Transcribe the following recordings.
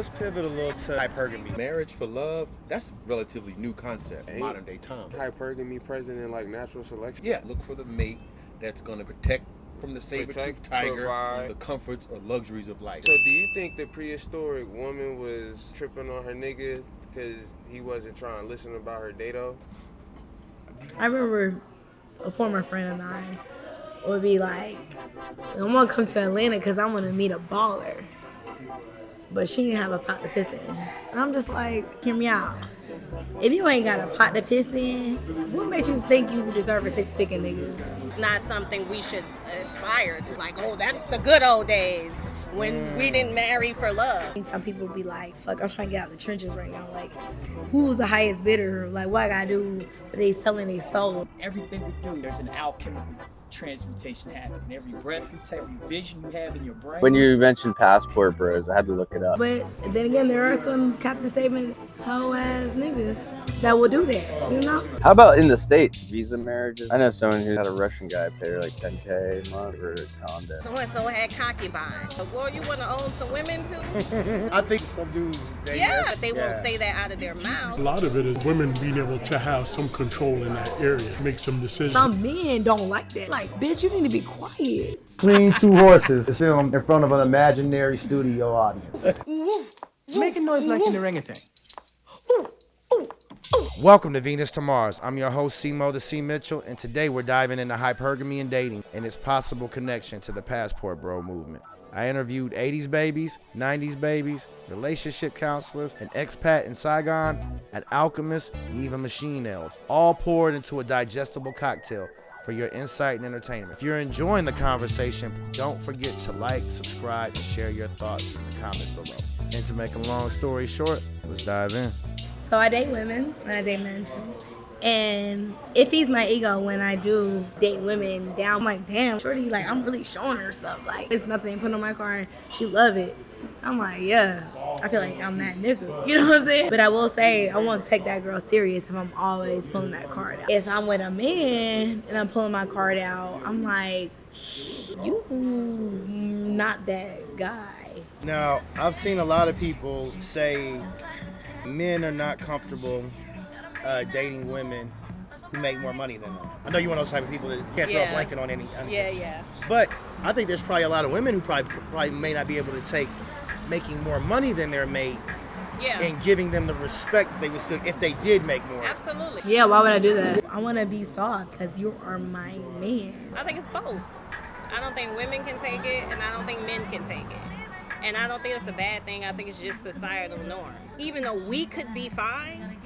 let's pivot a little to hypergamy. Marriage for love, that's a relatively new concept in modern day time. Hypergamy present in like natural selection? Yeah, look for the mate that's going to protect from the saber-toothed tiger, provide the comforts or luxuries of life. So do you think the prehistoric woman was tripping on her nigga because he wasn't trying to listen about her dado? I remember a former friend of mine would be like, I'm gonna come to Atlanta because I want to meet a baller. But she didn't have a pot to piss in. And I'm just like, hear me out. If you ain't got a pot to piss in, what makes you think you deserve a six-figure nigga? It's not something we should aspire to. Like, oh, that's the good old days when we didn't marry for love. Some people be like, fuck, I'm trying to get out of the trenches right now. Like, who's the highest bidder? Like, what I gotta do? But they selling their soul. Everything we do, there's an alchemical transmutation happening. Every breath you take, every vision you have in your brain. When you mentioned Passport Bros, I had to look it up. But then again, there are some Captain Saving hoe-ass niggas that will do that, you know? How about in the States? Visa marriages? I know someone who had a Russian guy pay her like $10K a month for a condo. So-and-so had concubines. So, well, you want to own some women too? I think some dudes, but they won't say that out of their mouth. A lot of it is women being able to have some control in that area, make some decisions. Some men don't like that. Like, bitch, you need to be quiet. Between two horses, filmed in front of an imaginary studio audience. Make a noise like an orangutan. Welcome to Venus2mars. I'm your host, Simo the C. Mitchell, and today we're diving into hypergamy and dating and its possible connection to the Passport Bro movement. I interviewed 80s babies, 90s babies, relationship counselors, an expat in Saigon, an alchemist, and even machine elves, all poured into a digestible cocktail for your insight and entertainment. If you're enjoying the conversation, don't forget to like, subscribe, and share your thoughts in the comments below. And to make a long story short, let's dive in. So I date women, and I date men too. And it feeds my ego when I do date women down. I'm like, damn, shorty, like, I'm really showing her stuff. Like, it's nothing, put on my car, she love it. I'm like, yeah, I feel like I'm that nigga. You know what I'm saying? But I will say, I won't take that girl serious if I'm always pulling that card out. If I'm with a man and I'm pulling my card out, I'm like, you not that guy. Now, I've seen a lot of people say men are not comfortable dating women who make more money than them. I know you're one of those type of people that can't throw a blanket on anything. Yeah. But I think there's probably a lot of women who probably may not be able to take making more money than their mate and giving them the respect that they would still if they did make more. Absolutely. Yeah, why would I do that? I want to be soft because you are my man. I think it's both. I don't think women can take it, and I don't think men can take it. And I don't think it's a bad thing. I think it's just societal norms. Even though we could be fine,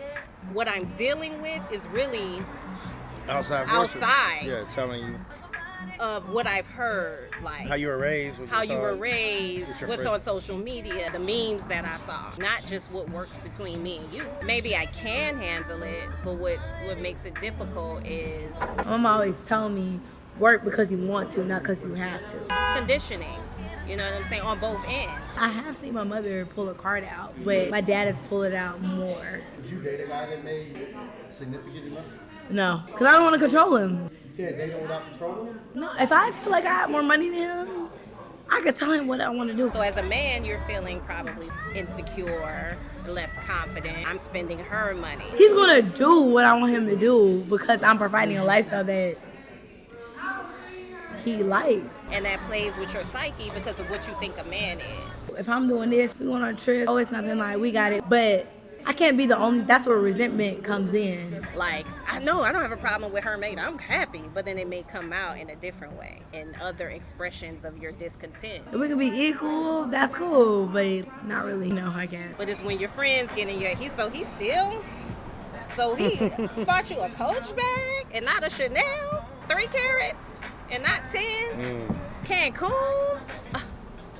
what I'm dealing with is really outside. Yeah, telling you of what I've heard, like how you were raised, what's on social media, the memes that I saw. Not just what works between me and you. Maybe I can handle it, but what makes it difficult is My mom always told me, work because you want to, not because you have to. conditioning. You know what I'm saying? On both ends. I have seen my mother pull a card out, but my dad has pulled it out more. Did you date a guy that made significant enough? No, because I don't want to control him. You can't date him without controlling him? No, if I feel like I have more money than him, I could tell him what I want to do. So as a man, you're feeling probably insecure, less confident. I'm spending her money. He's going to do what I want him to do because I'm providing a lifestyle that he likes. And that plays with your psyche because of what you think a man is. If I'm doing this, we going on a trip, oh, it's nothing like we got it. But I can't be the only, that's where resentment comes in. Like, I know I don't have a problem with her mate. I'm happy, but then it may come out in a different way, in other expressions of your discontent. If we can be equal, that's cool, but not really, no, I can't. But it's when your friends get in your, he bought you a Coach bag and not a Chanel, 3 carats and not 10, Cancun.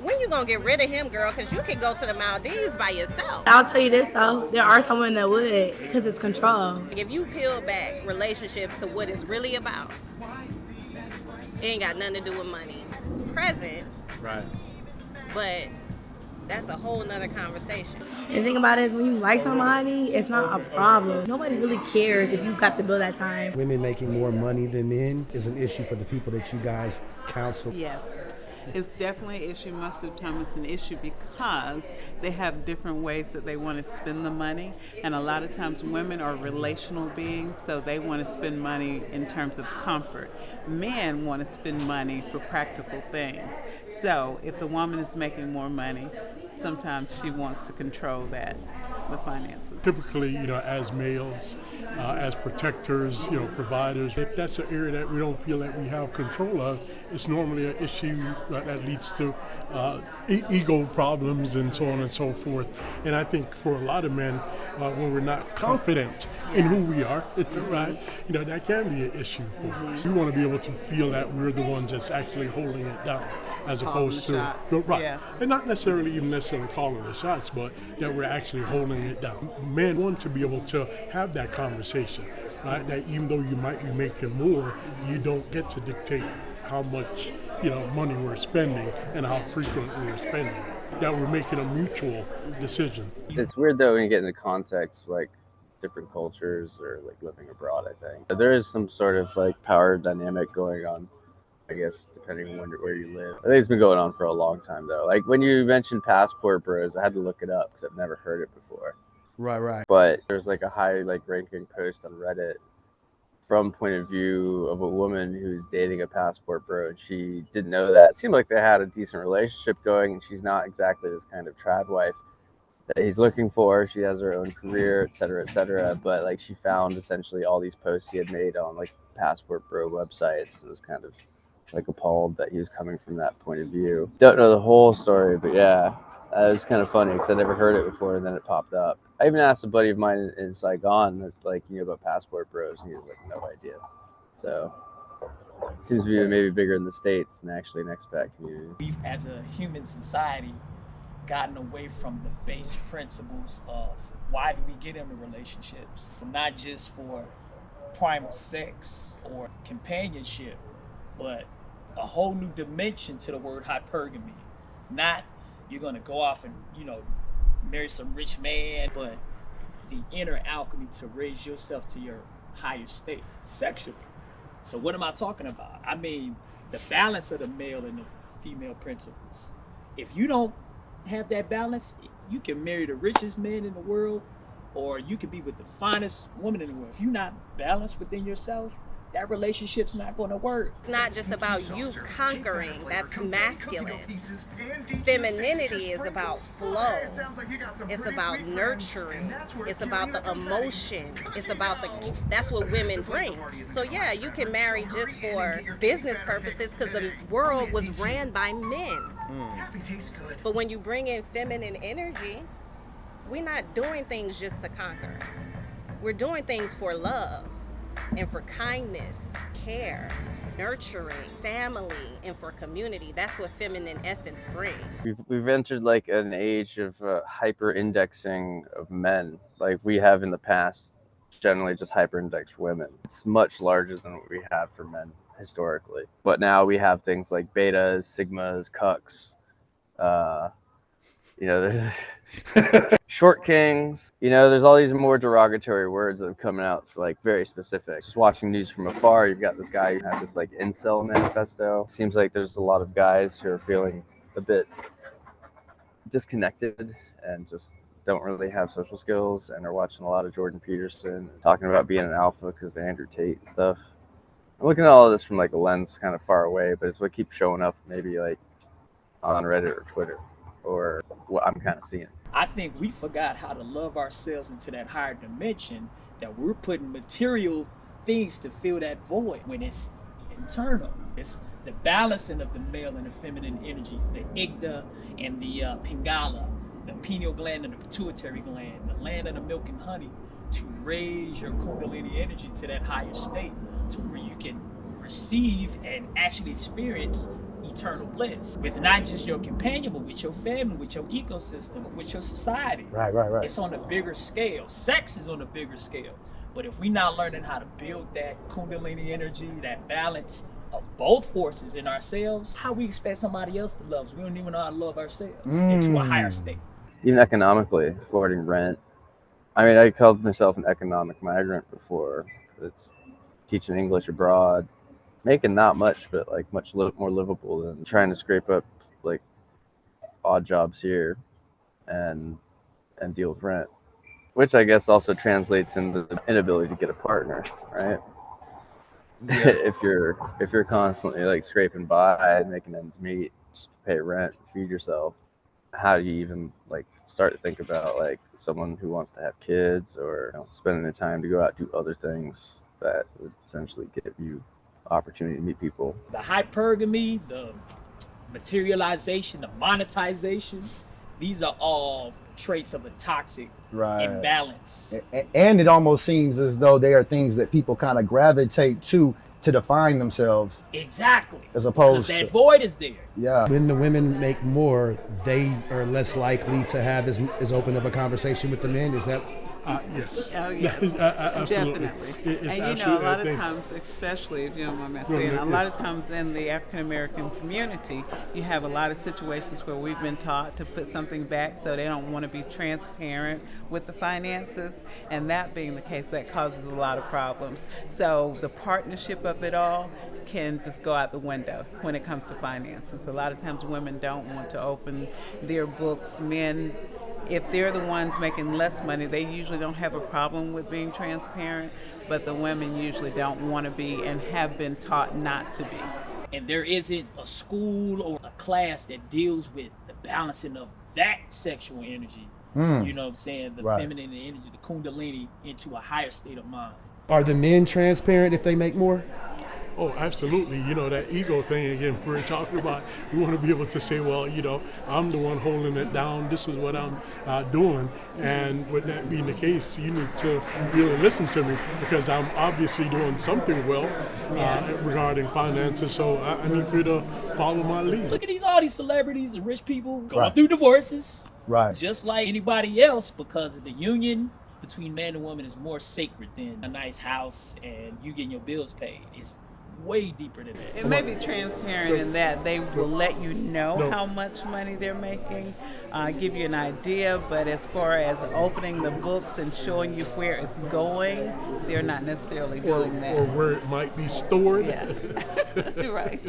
When you gonna get rid of him, girl? Because you can go to the Maldives by yourself. I'll tell you this though, there are some women that would, because it's control. If you peel back relationships to what it's really about, it ain't got nothing to do with money. It's present, right? But that's a whole nother conversation. And the thing about it is when you like somebody, it's not a problem. Nobody really cares if you got the bill that time. Women making more money than men is an issue for the people that you guys counsel. Yes. It's definitely an issue. Most of the time it's an issue because they have different ways that they want to spend the money. And a lot of times women are relational beings, so they want to spend money in terms of comfort. Men want to spend money for practical things. So if the woman is making more money, sometimes she wants to control that, the finances. Typically, as males, as protectors, providers, if that's an area that we don't feel that we have control of, it's normally an issue that leads to ego problems and so on and so forth. And I think for a lot of men, when we're not confident in who we are, right, that can be an issue for us. We want to be able to feel that we're the ones that's actually holding it down, as opposed to right, and not necessarily calling the shots, but that we're actually holding it down. Men want to be able to have that conversation, right? That even though you might be making more, you don't get to dictate how much money we're spending and how frequently we're spending it. That we're making a mutual decision. It's weird though when you get into context like different cultures or like living abroad. I think there is some sort of like power dynamic going on, I guess, depending on where you live. I think it's been going on for a long time, though. Like, when you mentioned Passport Bros, I had to look it up because I've never heard it before. Right. But there's, like, a high, like, ranking post on Reddit from point of view of a woman who's dating a Passport Bro, and she didn't know that. It seemed like they had a decent relationship going, and she's not exactly this kind of trad wife that he's looking for. She has her own career, et cetera, but, like, she found essentially all these posts he had made on, like, Passport Bro websites. It was kind of like appalled that he was coming from that point of view. Don't know the whole story, but yeah, it was kind of funny because I never heard it before, and then it popped up. I even asked a buddy of mine in Saigon, like, about Passport Bros, and he was like, no idea. So it seems to be maybe bigger in the States than actually an expat community. We've, as a human society, gotten away from the base principles of why do we get into relationships, not just for primal sex or companionship, but a whole new dimension to the word hypergamy. Not you're gonna go off and marry some rich man, but the inner alchemy to raise yourself to your higher state sexually. So what am I talking about? I mean the balance of the male and the female principles. If you don't have that balance, you can marry the richest man in the world, or you can be with the finest woman in the world. If you're not balanced within yourself, that relationship's not going to work. It's not just about you conquering, that's masculine. Femininity is about flow. It's about nurturing. It's about the emotion. It's about that's what women bring. So yeah, you can marry just for business purposes because the world was ran by men. But when you bring in feminine energy, we're not doing things just to conquer. We're doing things for love and for kindness, care, nurturing, family, and for community. That's what feminine essence brings. We've entered like an age of hyper-indexing of men, like we have in the past generally just hyper-indexed women. It's much larger than what we have for men historically. But now we have things like betas, sigmas, cucks, there's short kings, there's all these more derogatory words that have come out for like very specific. Just watching news from afar, you've got this guy who had this like incel manifesto. Seems like there's a lot of guys who are feeling a bit disconnected and just don't really have social skills and are watching a lot of Jordan Peterson, talking about being an alpha because of Andrew Tate and stuff. I'm looking at all of this from like a lens kind of far away, but it's what keeps showing up maybe like on Reddit or Twitter, or what I'm kind of seeing. I think we forgot how to love ourselves into that higher dimension, that we're putting material things to fill that void when it's internal. It's the balancing of the male and the feminine energies, the Igda and the Pingala, the pineal gland and the pituitary gland, the land of the milk and honey, to raise your Kundalini energy to that higher state, to where you can receive and actually experience eternal bliss with not just your companion, but with your family, with your ecosystem, with your society. Right. It's on a bigger scale. Sex is on a bigger scale. But if we're not learning how to build that Kundalini energy, that balance of both forces in ourselves, how we expect somebody else to love us? We don't even know how to love ourselves into a higher state. Even economically, affording rent. I mean, I called myself an economic migrant before. It's teaching English abroad, making not much, but like much more livable than trying to scrape up like odd jobs here and deal with rent, which I guess also translates into the inability to get a partner, right? Yeah. if you're constantly like scraping by and making ends meet just to pay rent, feed yourself, how do you even like start to think about like someone who wants to have kids or spending the time to go out and do other things that would essentially give you opportunity to meet people? The hypergamy, the materialization, the monetization, these are all traits of a toxic imbalance. And it almost seems as though they are things that people kind of gravitate to define themselves. Exactly. As opposed that to void is there. Yeah. When the women make more, they are less likely to have as open of a conversation with the men. Is that? Yes. Oh, yes. Absolutely. Definitely. And a lot of times, especially if you don't mind me saying, a lot of times in the African American community, you have a lot of situations where we've been taught to put something back so they don't want to be transparent with the finances. And that being the case, that causes a lot of problems. So the partnership of it all can just go out the window when it comes to finances. A lot of times women don't want to open their books. Men, if they're the ones making less money, they usually don't have a problem with being transparent, but the women usually don't want to be and have been taught not to be. And there isn't a school or a class that deals with the balancing of that sexual energy, you know what I'm saying, the feminine energy, the Kundalini, into a higher state of mind. Are the men transparent if they make more? Oh, absolutely. That ego thing, again, we're talking about, we want to be able to say, well, I'm the one holding it down. This is what I'm doing. And with that being the case, you need to really listen to me because I'm obviously doing something well regarding finances. So I need for you to follow my lead. Look at all these celebrities and rich people going through divorces. Right. Just like anybody else, because the union between man and woman is more sacred than a nice house and you getting your bills paid. It's way deeper than that. It may be transparent in that they will let you know how much money they're making, give you an idea, but as far as opening the books and showing you where it's going, they're not necessarily doing that. Or where it might be stored. Yeah. Right.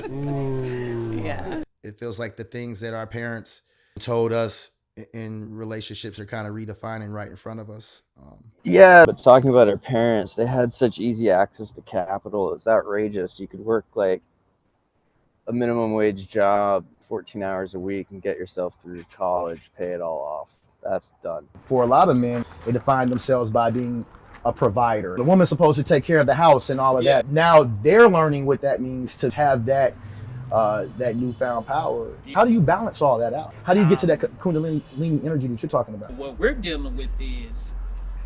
Yeah. It feels like the things that our parents told us in relationships are kind of redefining right in front of us. Yeah, but talking about our parents, they had such easy access to capital. It's outrageous. You could work like a minimum wage job, 14 hours a week, and get yourself through college, pay it all off. That's done. For a lot of men, they define themselves by being a provider. The woman's supposed to take care of the house and all of that. Now they're learning what that means to have that newfound power. How do you balance all that out? How do you get to that Kundalini energy that you're talking about? What we're dealing with is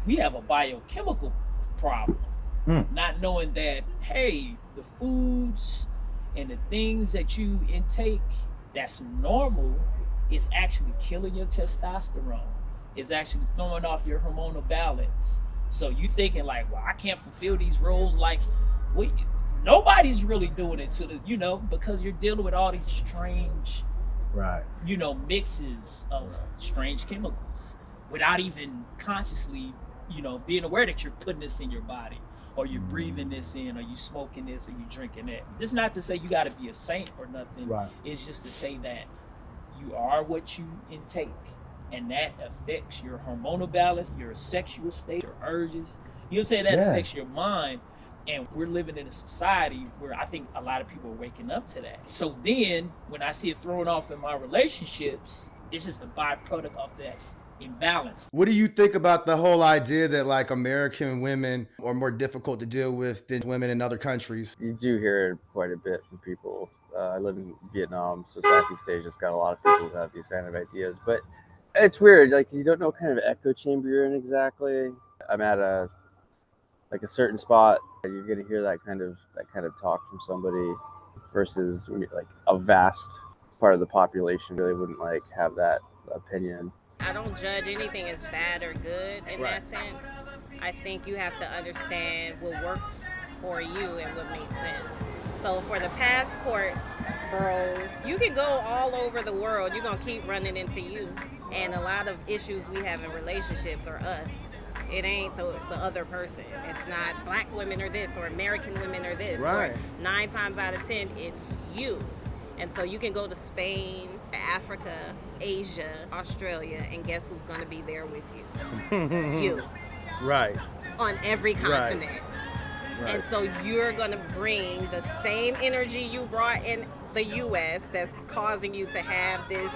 we have a biochemical problem. Not knowing that, hey, the foods and the things that you intake that's normal is actually killing your testosterone. It's actually throwing off your hormonal balance. So you thinking like, well, I can't fulfill these roles like nobody's really doing it to the, because you're dealing with all these strange, mixes of strange chemicals without even consciously, being aware that you're putting this in your body or you're breathing this in or you smoking this or you drinking that. This is not to say you got to be a saint or nothing. It's just to say that you are what you intake and that affects your hormonal balance, your sexual state, your urges. You know what I'm saying? That affects your mind. And we're living in a society where I think a lot of people are waking up to that. So then when I see it thrown off in my relationships, it's just a byproduct of that imbalance. What do you think about the whole idea that like American women are more difficult to deal with than women in other countries? You do hear it quite a bit from people. I live in Vietnam, so Southeast Asia's got a lot of people who have these kind of ideas. But it's weird, like you don't know what kind of echo chamber you're in exactly. I'm at a certain spot, you're gonna hear that kind of talk from somebody versus like a vast part of the population really wouldn't like have that opinion. I don't judge anything as bad or good in that sense. I think you have to understand what works for you and what makes sense. So for the passport bros, you can go all over the world. You're gonna keep running into you. And a lot of issues we have in relationships are us. It ain't the other person. It's not black women or this or American women or this. Right. Or 9 times out of 10, it's you. And so you can go to Spain, Africa, Asia, Australia, and guess who's going to be there with you? You. Right. On every continent. Right. And so you're going to bring the same energy you brought in the U.S. that's causing you to have this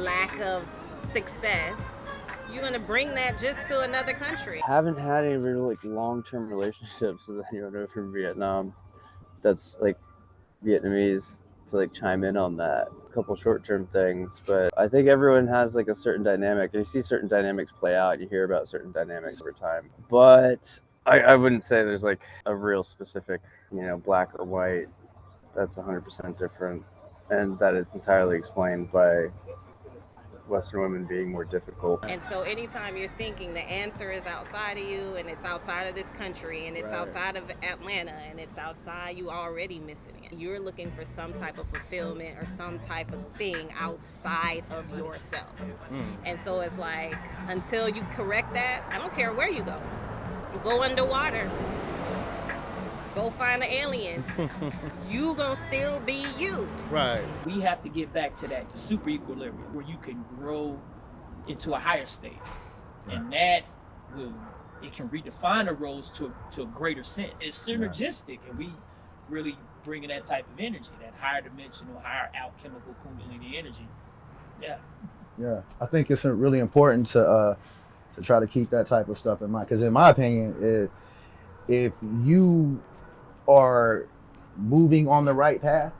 lack of success. You're going to bring that just to another country. I haven't had any real like long-term relationships with anyone from Vietnam that's like Vietnamese to like chime in on that. A couple short-term things, but I think everyone has like a certain dynamic, and you see certain dynamics play out, and you hear about certain dynamics over time. But I wouldn't say there's like a real specific, black or white. That's 100% different, and that it's entirely explained by Western women being more difficult. And so anytime you're thinking the answer is outside of you, and it's outside of this country, and it's outside of Atlanta, and it's outside, you already missing it. You're looking for some type of fulfillment or some type of thing outside of yourself. And so it's like, until you correct that, I don't care where you go. Go underwater. Go find an alien. You gonna still be you. Right. We have to get back to that super equilibrium where you can grow into a higher state. And that it can redefine the roles to a greater sense. It's synergistic, and we really bringing that type of energy, that higher dimensional, higher alchemical Kundalini energy. Yeah. Yeah, I think it's really important to try to keep that type of stuff in mind. Because in my opinion, if you are moving on the right path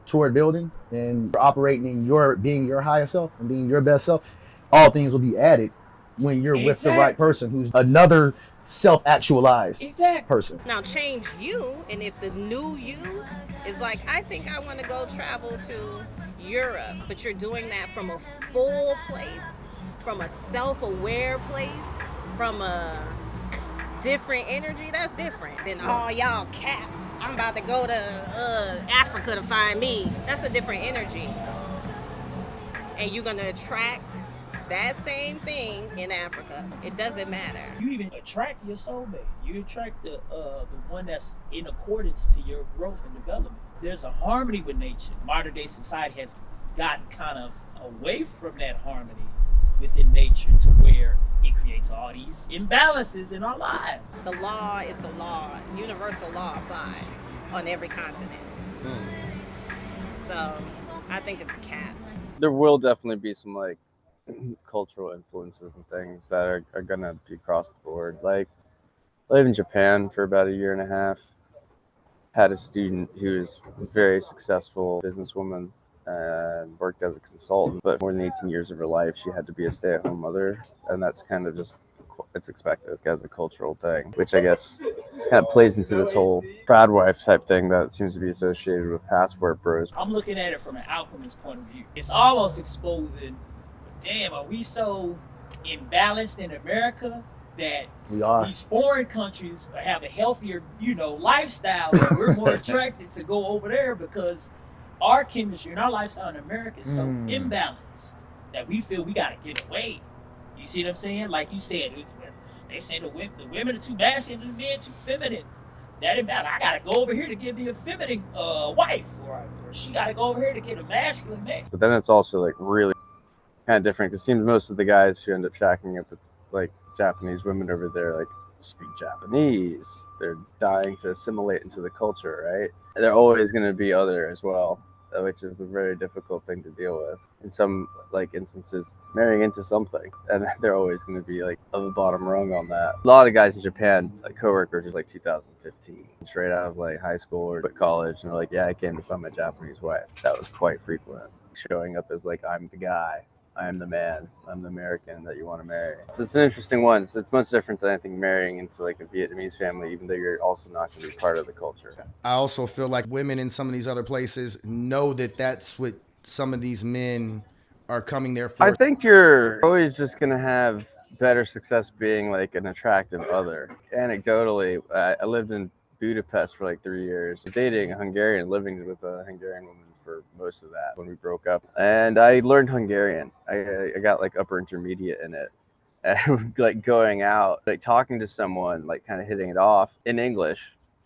toward building and operating in being your highest self and being your best self, all things will be added when you're with the right person who's another self-actualized person. Now change you, and if the new you is like, I think I want to go travel to Europe, but you're doing that from a full place, from a self-aware place, from a different energy, that's different than y'all cap. I'm about to go to Africa to find me. That's a different energy. And you're gonna attract that same thing in Africa. It doesn't matter. You even attract your soulmate. You attract the one that's in accordance to your growth and development. There's a harmony with nature. Modern day society has gotten kind of away from that harmony within nature to where it creates all these imbalances in our lives. The law is the law. Universal law applies on every continent. So I think it's a cap. There will definitely be some like cultural influences and things that are gonna be across the board. Like, I lived in Japan for about a year and a half. Had a student who was a very successful businesswoman and worked as a consultant, but more than 18 years of her life, she had to be a stay-at-home mother, and that's kind of just, it's expected as a cultural thing, which I guess kind of plays into this whole proud wife type thing that seems to be associated with passport bros. I'm looking at it from an alchemist point of view. It's almost exposing, damn, are we so imbalanced in America that these foreign countries have a healthier, lifestyle, and we're more attracted to go over there because our chemistry and our lifestyle in America is so imbalanced that we feel we gotta get away. You see what I'm saying? Like you said, they say the women are too masculine and the men too feminine. That imbalance. I gotta go over here to get me a feminine wife, or she gotta go over here to get a masculine man. But then it's also like really kind of different, because it seems most of the guys who end up shacking up with like Japanese women over there like speak Japanese. They're dying to assimilate into the culture, right? And they're always going to be other as well, which is a very difficult thing to deal with. In some like instances, marrying into something, and they're always going to be like of the bottom rung on that. A lot of guys in Japan, like coworkers, like 2015, straight out of like high school or college, and they're like, "Yeah, I came to find my Japanese wife." That was quite frequent. Showing up as like, "I'm the guy. I am the man. I'm the American that you want to marry." So it's an interesting one. So it's much different than I think marrying into like a Vietnamese family, even though you're also not going to be part of the culture. I also feel like women in some of these other places know that that's what some of these men are coming there for. I think you're always just going to have better success being like an attractive other. Anecdotally, I lived in Budapest for like 3 years, dating a Hungarian, living with a Hungarian woman for most of that when we broke up. And I learned Hungarian. I got like upper intermediate in it. and like going out, like talking to someone, like kind of hitting it off in English,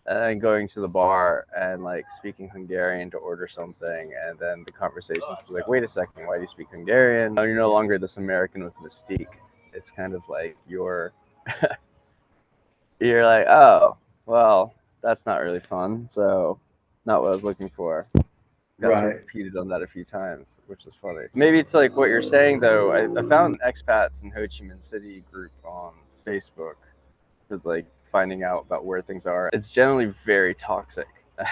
and going to the bar and like speaking Hungarian to order something, and then the conversation was like, wait a second, why do you speak Hungarian? You're no longer this American with mystique. It's kind of like you're like, oh, well, that's not really fun, so not what I was looking for. Got repeated on that a few times, which is funny. Maybe it's like what you're saying though. I found expats in Ho Chi Minh City group on Facebook with like finding out about where things are. It's generally very toxic.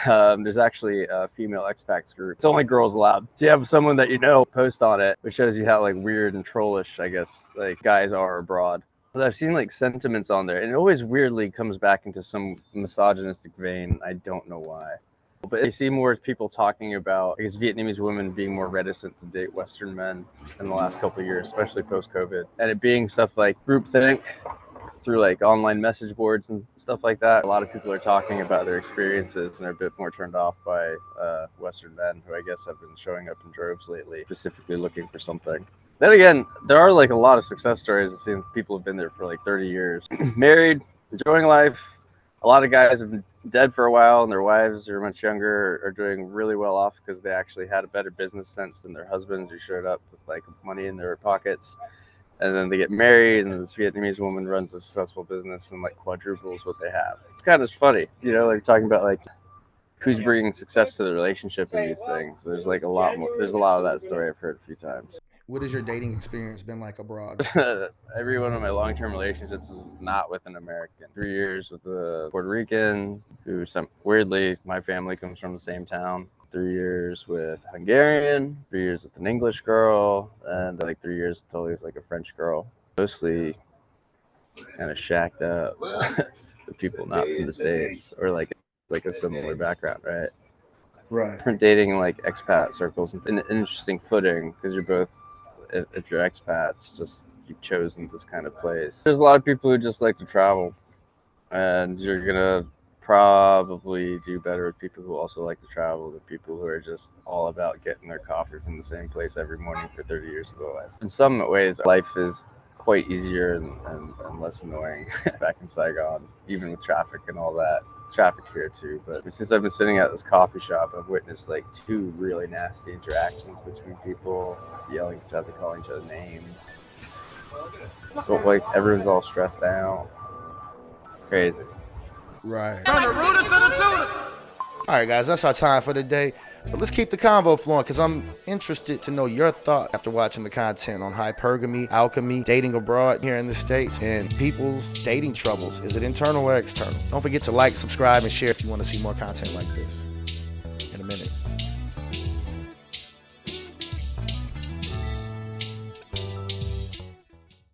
There's actually a female expats group. It's only girls allowed. So you have someone that you know post on it, which shows you how like weird and trollish, I guess, like guys are abroad. But I've seen like sentiments on there, and it always weirdly comes back into some misogynistic vein. I don't know why. But I see more people talking about, I guess, Vietnamese women being more reticent to date Western men in the last couple of years, especially post-COVID. And it being stuff like groupthink through like online message boards and stuff like that. A lot of people are talking about their experiences and are a bit more turned off by Western men, who I guess have been showing up in droves lately, specifically looking for something. Then again, there are like a lot of success stories. I've seen people have been there for like 30 years, married, enjoying life. A lot of guys have been dead for a while, and their wives are much younger, are doing really well off because they actually had a better business sense than their husbands, who showed up with like money in their pockets. And then they get married, and this Vietnamese woman runs a successful business and like quadruples what they have. It's kind of funny, you know, like talking about like who's bringing success to the relationship in these things. There's like a lot more. There's a lot of that story I've heard a few times. What has your dating experience been like abroad? Every one of my long-term relationships was not with an American. 3 years with a Puerto Rican, who weirdly, my family comes from the same town. 3 years with Hungarian, 3 years with an English girl, and like 3 years totally with like a French girl. Mostly kind of shacked up with people not from the States, or like a similar background, right? Right. Different dating like expat circles, and an interesting footing because you're both, if you're expats, just you've chosen this kind of place. There's a lot of people who just like to travel, and you're gonna probably do better with people who also like to travel than people who are just all about getting their coffee from the same place every morning for 30 years of their life. In some ways, life is quite easier and less annoying back in Saigon, even with traffic and all that. Traffic here too, but since I've been sitting at this coffee shop, I've witnessed like 2 really nasty interactions between people, yelling at each other, calling each other names. So like everyone's all stressed out. Crazy. Right. All right, guys, that's our time for today. But let's keep the convo flowing, because I'm interested to know your thoughts after watching the content on hypergamy, alchemy, dating abroad here in the States, and people's dating troubles. Is it internal or external? Don't forget to like, subscribe, and share if you want to see more content like this. In a minute.